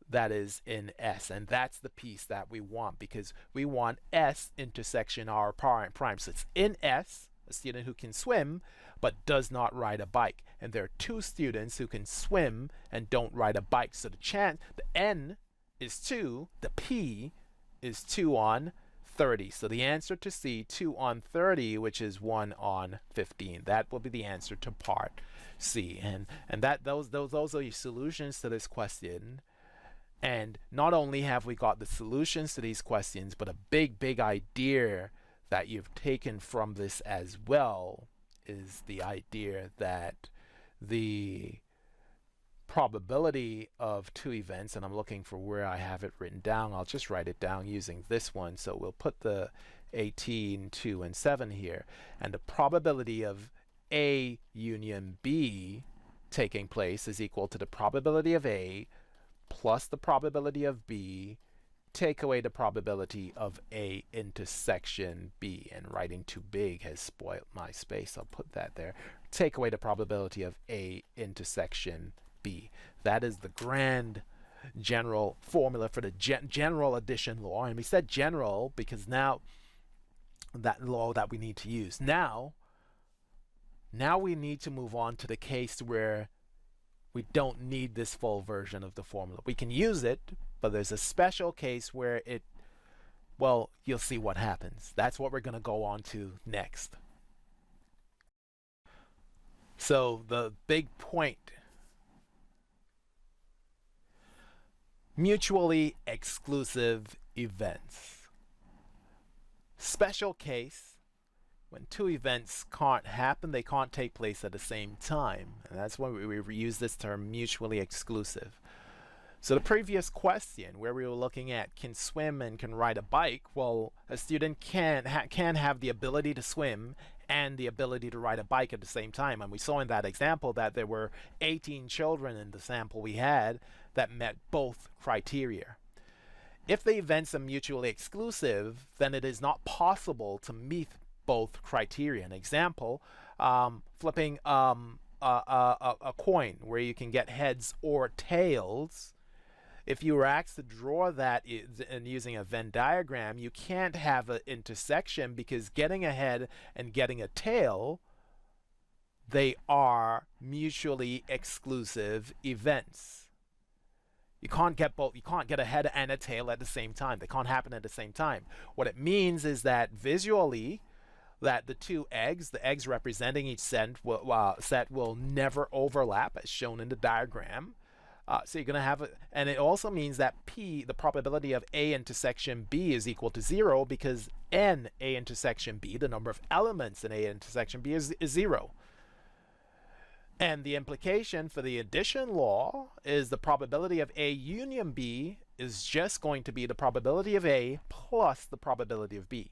that is in S, and that's the piece that we want because we want S intersection R prime. So it's in S, a student who can swim but does not ride a bike, and there are 2 students who can swim and don't ride a bike. So the N is 2, the P is 2 on 30. So the answer to C, 2 on 30, which is 1 on 15. That will be the answer to part C. And those are your solutions to this question. And not only have we got the solutions to these questions, but a big idea that you've taken from this as well is the idea that the probability of 2 events, and I'm looking for where I have it written down. I'll just write it down using this one. So we'll put the 18, 2, and 7 here. And the probability of A union B taking place is equal to the probability of A plus the probability of B, take away the probability of A intersection B. And writing too big has spoiled my space. I'll put that there. Take away the probability of A intersection B. That is the grand general formula for the general addition law. And we said general because now that law that we need to use. Now we need to move on to the case where we don't need this full version of the formula. We can use it, but there's a special case where well, you'll see what happens. That's what we're going to go on to next. So the big point Mutually exclusive events. Special case, when two events can't happen, they can't take place at the same time. And that's why we use this term mutually exclusive. So the previous question where we were looking at can swim and can ride a bike, well, a student can have the ability to swim and the ability to ride a bike at the same time. And we saw in that example that there were 18 children in the sample we had that met both criteria. If the events are mutually exclusive, then it is not possible to meet both criteria. An example, flipping a coin where you can get heads or tails. If you were asked to draw that and using a Venn diagram, you can't have an intersection because getting a head and getting a tail, they are mutually exclusive events. You can't get both. You can't get a head and a tail at the same time. They can't happen at the same time. What it means is that visually, that the two eggs, the eggs representing each set will never overlap as shown in the diagram. So you're going to have and it also means that P, the probability of A intersection B is equal to 0 because N A intersection B, the number of elements in A intersection B is 0. And the implication for the addition law is the probability of A union B is just going to be the probability of A plus the probability of B.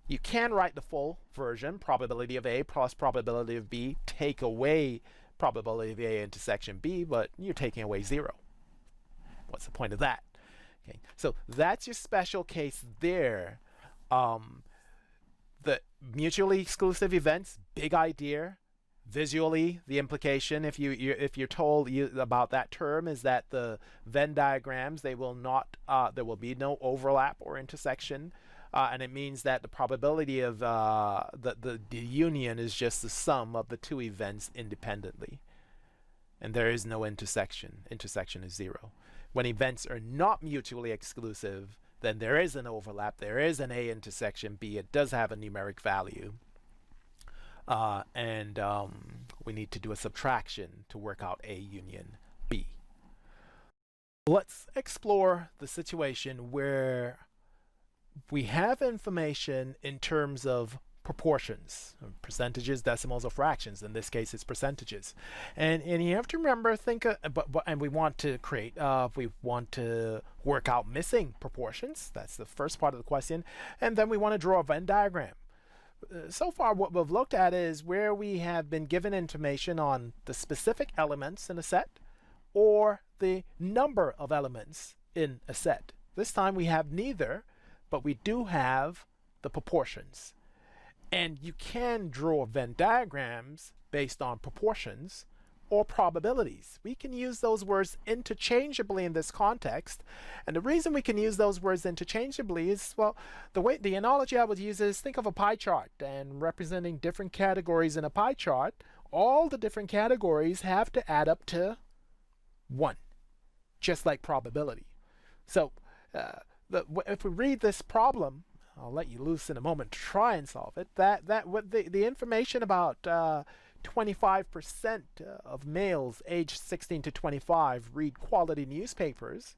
You can write the full version, probability of A plus probability of B, take away probability of A intersection B, but you're taking away 0. What's the point of that? Okay, so that's your special case there. The mutually exclusive events, big idea. Visually, the implication, if you're told about that term, is that the Venn diagrams, they will not, there will be no overlap or intersection. And it means that the probability of the union is just the sum of the two events independently. And there is no intersection. Intersection is 0. When events are not mutually exclusive, then there is an overlap. There is an A intersection B. It does have a numeric value. And we need to do a subtraction to work out A union B. Let's explore the situation where we have information in terms of proportions, percentages, decimals, or fractions. In this case, it's percentages. And you have to remember, and we want to create, we want to work out missing proportions. That's the first part of the question. And then we want to draw a Venn diagram. So far, what we've looked at is where we have been given information on the specific elements in a set or the number of elements in a set. This time we have neither, but we do have the proportions. And you can draw Venn diagrams based on proportions or probabilities. We can use those words interchangeably in this context. And the reason we can use those words interchangeably is, well, the analogy I would use is think of a pie chart and representing different categories in a pie chart. All the different categories have to add up to 1, just like probability. So if we read this problem, I'll let you loose in a moment to try and solve it. The information about 25% of males aged 16 to 25 read quality newspapers.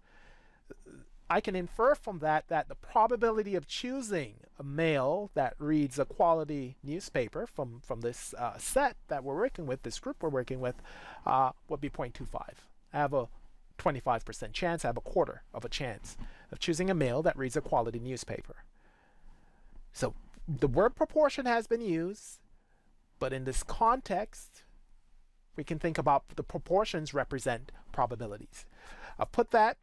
I can infer from that the probability of choosing a male that reads a quality newspaper from this set that we're working with, this group we're working with, would be 0.25. I have a 25% chance, I have a quarter of a chance of choosing a male that reads a quality newspaper. So the word proportion has been used, but in this context, we can think about the proportions represent probabilities. I've put that,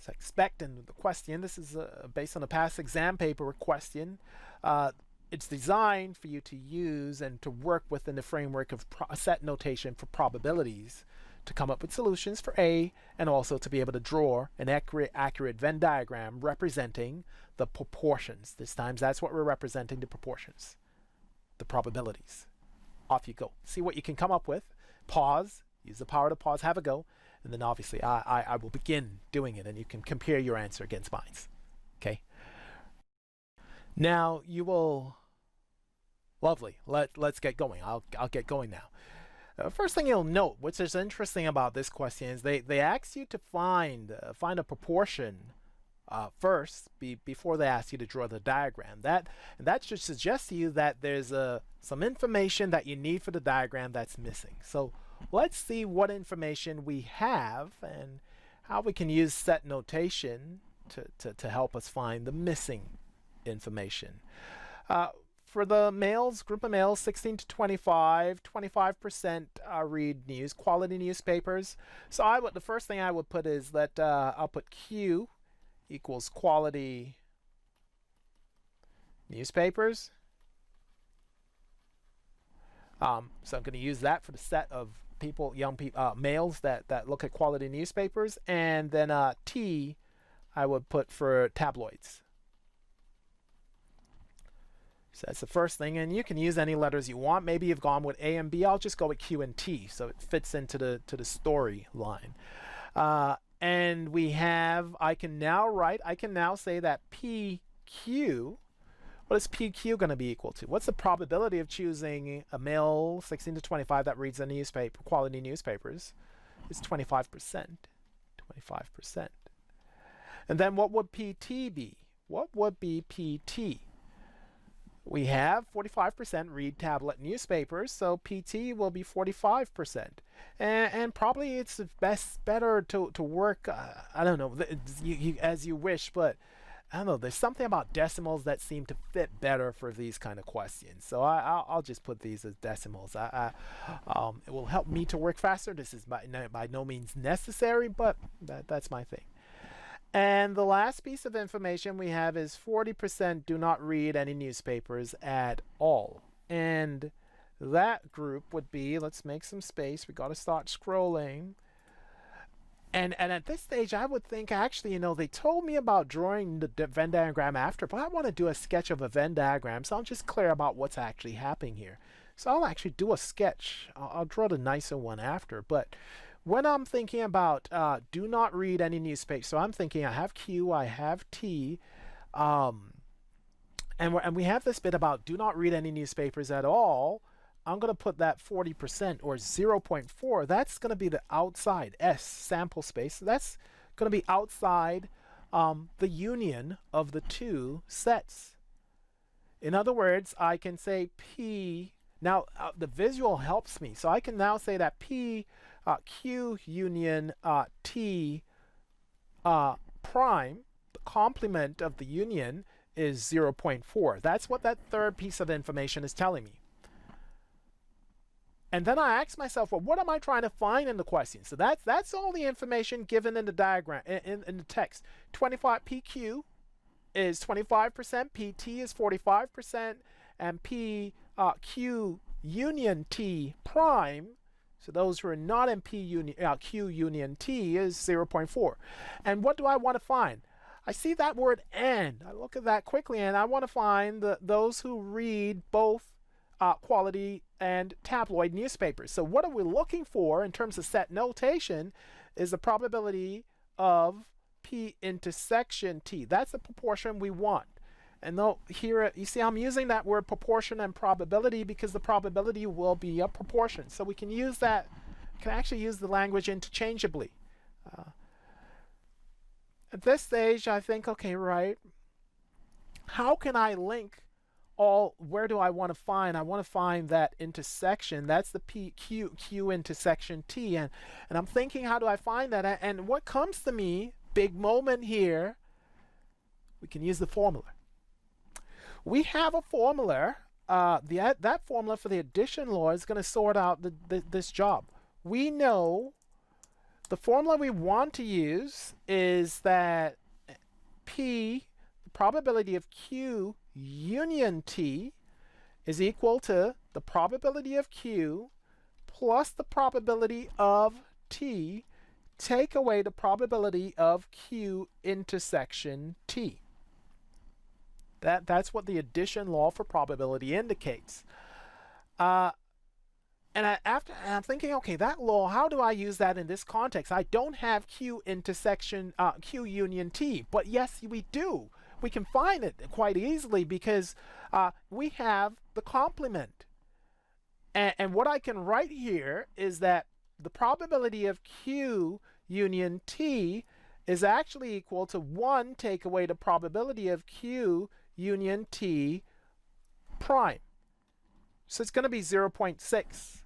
as I expect in the question, this is based on a past exam paper question. It's designed for you to use and to work within the framework of set notation for probabilities to come up with solutions for A, and also to be able to draw an accurate Venn diagram representing the proportions. This time, that's what we're representing, the proportions, the probabilities. Off you go. See what you can come up with. Pause. Use the power to pause. Have a go. And then obviously, I will begin doing it, and you can compare your answer against mine. Okay? Now, you will... Lovely. Let's get going. I'll get going now. First thing you'll note, which is interesting about this question, is they ask you to find a proportion first before they ask you to draw the diagram. That should suggest to you that there's some information that you need for the diagram that's missing. So let's see what information we have and how we can use set notation to help us find the missing information. For the males, group of males, 16 to 25, 25% read quality newspapers. So the first thing I would put is that I'll put Q equals quality newspapers. So I'm going to use that for the set of people, young people, males that look at quality newspapers, and then T I would put for tabloids. So that's the first thing, and you can use any letters you want. Maybe you've gone with A and B. I'll just go with Q and T, so it fits into the storyline. And we have, I can now say that PQ, what is PQ going to be equal to? What's the probability of choosing a male 16 to 25 that reads a newspaper, quality newspapers? It's 25%. 25%. And then what would PT be? What would be PT? We have 45% read tablet newspapers, so PT will be 45%. And probably it's better to work, I don't know, as you wish, but I don't know, there's something about decimals that seem to fit better for these kind of questions. So I'll just put these as decimals. It will help me to work faster. This is by no means necessary, but that's my thing. And the last piece of information we have is 40% do not read any newspapers at all. And that group would be, let's make some space, we got to start scrolling. And at this stage, I would think, actually, they told me about drawing the Venn diagram after, but I want to do a sketch of a Venn diagram, so I'm just clear about what's actually happening here. So I'll actually do a sketch. I'll draw the nicer one after, but when I'm thinking about do not read any newspaper, so I'm thinking I have Q, I have T, and we have this bit about do not read any newspapers at all. I'm going to put that 40% or 0.4. That's going to be the outside S sample space. So that's going to be outside the union of the two sets. In other words, I can say P. Now the visual helps me, so I can now say that P Q union T prime, the complement of the union, is 0.4. That's what that third piece of information is telling me. And then I ask myself, well, what am I trying to find in the question? So that's all the information given in the diagram, in the text. 25 PQ is 25%, PT is 45%, and Q union T prime, so those who are not in Q union T, is 0.4. And what do I want to find? I see that word and. I look at that quickly, and I want to find those who read both quality and tabloid newspapers. So what are we looking for in terms of set notation is the probability of P intersection T. That's the proportion we want. And though here, you see I'm using that word proportion and probability because the probability will be a proportion. So we can use that, can actually use the language interchangeably. At this stage, I think, okay, right, how can I link where do I want to find? I want to find that intersection. That's the Q intersection T. And I'm thinking, how do I find that? And what comes to me, big moment here, we can use the formula. We have a formula. That formula for the addition law is going to sort out this job. We know the formula we want to use is that P, the probability of Q union T, is equal to the probability of Q plus the probability of T, take away the probability of Q intersection T. That's what the addition law for probability indicates. And I'm thinking, okay, that law, how do I use that in this context? I don't have Q intersection, Q union T, but yes, we do. We can find it quite easily because we have the complement. And what I can write here is that the probability of Q union T is actually equal to 1 take away the probability of Q union T prime. So it's going to be 0.6.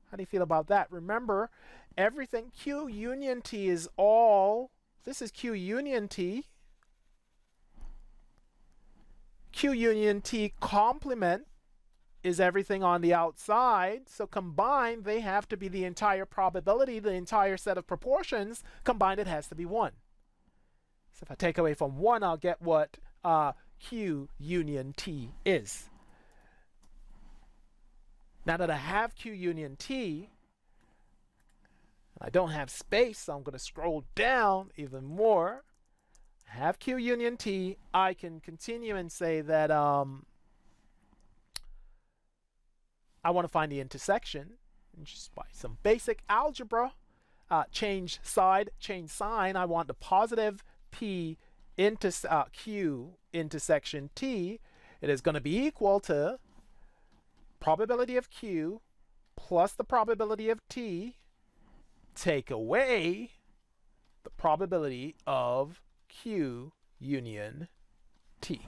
How do you feel about that? Remember, everything Q union T is all, this is Q union T. Q union T complement is everything on the outside. So combined, they have to be the entire probability, the entire set of proportions. Combined, it has to be 1. So if I take away from 1, I'll get what Q union T is. Now that I have Q union T, I don't have space, so I'm going to scroll down even more. I have Q union T. I can continue and say that I want to find the intersection. And just by some basic algebra, change side, change sign. I want the positive P Q intersection T. It is going to be equal to probability of Q plus the probability of T, take away the probability of Q union T.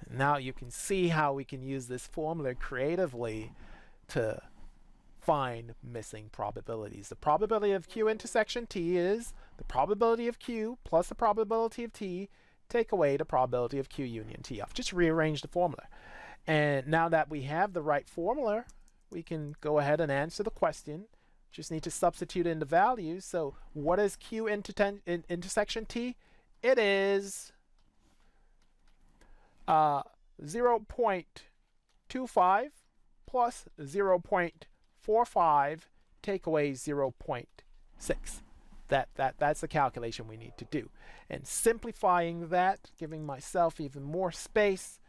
Now you can see how we can use this formula creatively to find missing probabilities. The probability of Q intersection T is the probability of Q plus the probability of T, take away the probability of Q union T. I've just rearranged the formula. And now that we have the right formula, we can go ahead and answer the question. Just need to substitute in the values. So what is Q intersection T? It is 0.25 plus 0.45, take away 0.6. That's the calculation we need to do. And simplifying that, giving myself even more space,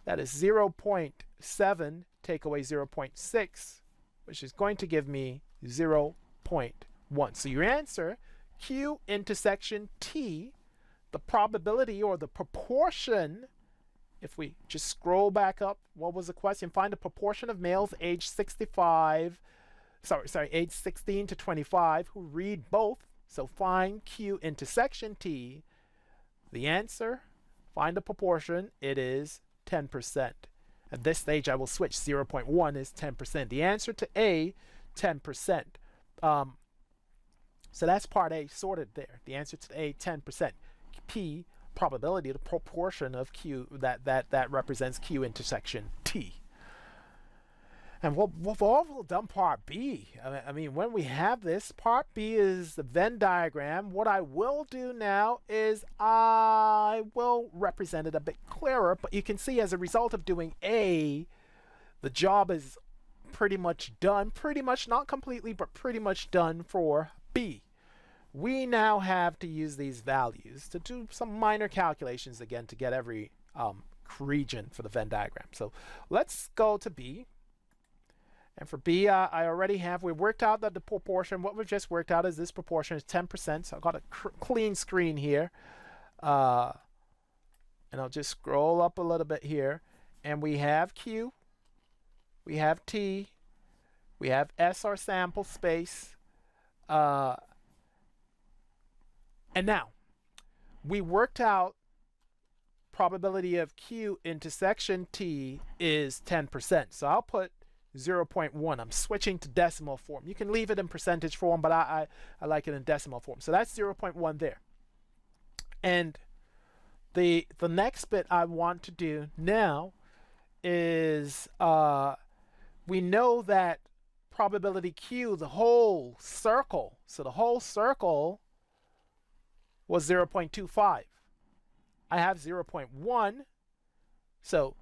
that is 0.7 take away 0.6, which is going to give me 0.1. So your answer, Q intersection T, the probability or the proportion, if we just scroll back up, what was the question? Find the proportion of males age 16 to 25 who read both. So find Q intersection T. The answer, find the proportion, it is 10%. At this stage, I will switch. 0.1 is 10%. The answer to A, 10%. So that's part A sorted there. The answer to A, 10%. P, probability, the proportion of Q that represents Q intersection T. And we've all done part B. I mean, when we have this, part B is the Venn diagram. What I will do now is I will represent it a bit clearer, but you can see as a result of doing A, the job is pretty much done. Pretty much, not completely, but pretty much done for B. We now have to use these values to do some minor calculations again to get every region for the Venn diagram. So let's go to B. And for B, I already have, we worked out that the proportion, what we've just worked out is this proportion is 10%. So I've got a clean screen here. And I'll just scroll up a little bit here. And we have Q, we have T, we have S, our sample space. And now, we worked out probability of Q intersection T is 10%. So I'll put 0.1. I'm switching to decimal form. You can leave it in percentage form, but I like it in decimal form. So that's 0.1 there. And the next bit I want to do now is we know that probability Q, the whole circle, so the whole circle was 0.25. I have 0.1, so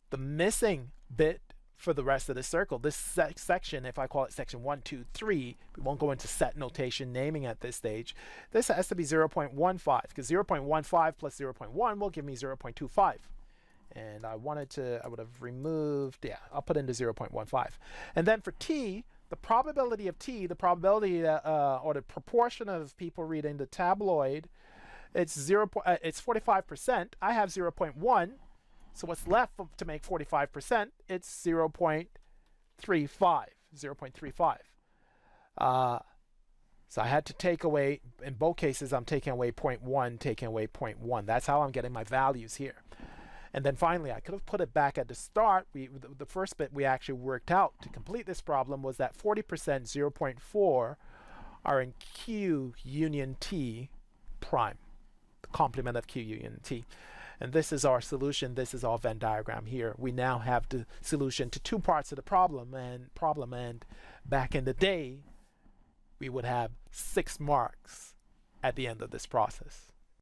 the missing bit for the rest of the circle, this section, if I call it section 1, 2, 3, we won't go into set notation naming at this stage. This has to be 0.15 because 0.15 plus 0.1 will give me 0.25. And I would have removed, yeah, I'll put into 0.15. And then for T, the probability of T, the probability or the proportion of people reading the tabloid, it's 45%. I have 0.1. So what's left to make 45%? It's 0.25. 0.35. So I had to take away, in both cases, I'm taking away 0.1, taking away 0.1. That's how I'm getting my values here. And then finally, I could have put it back at the start. The first bit we actually worked out to complete this problem was that 40%, 0.4, are in Q union T prime, the complement of Q union T. And this is our solution. This is our Venn diagram here. We now have the solution to two parts of the problem. And back in the day, we would have 6 marks at the end of this process.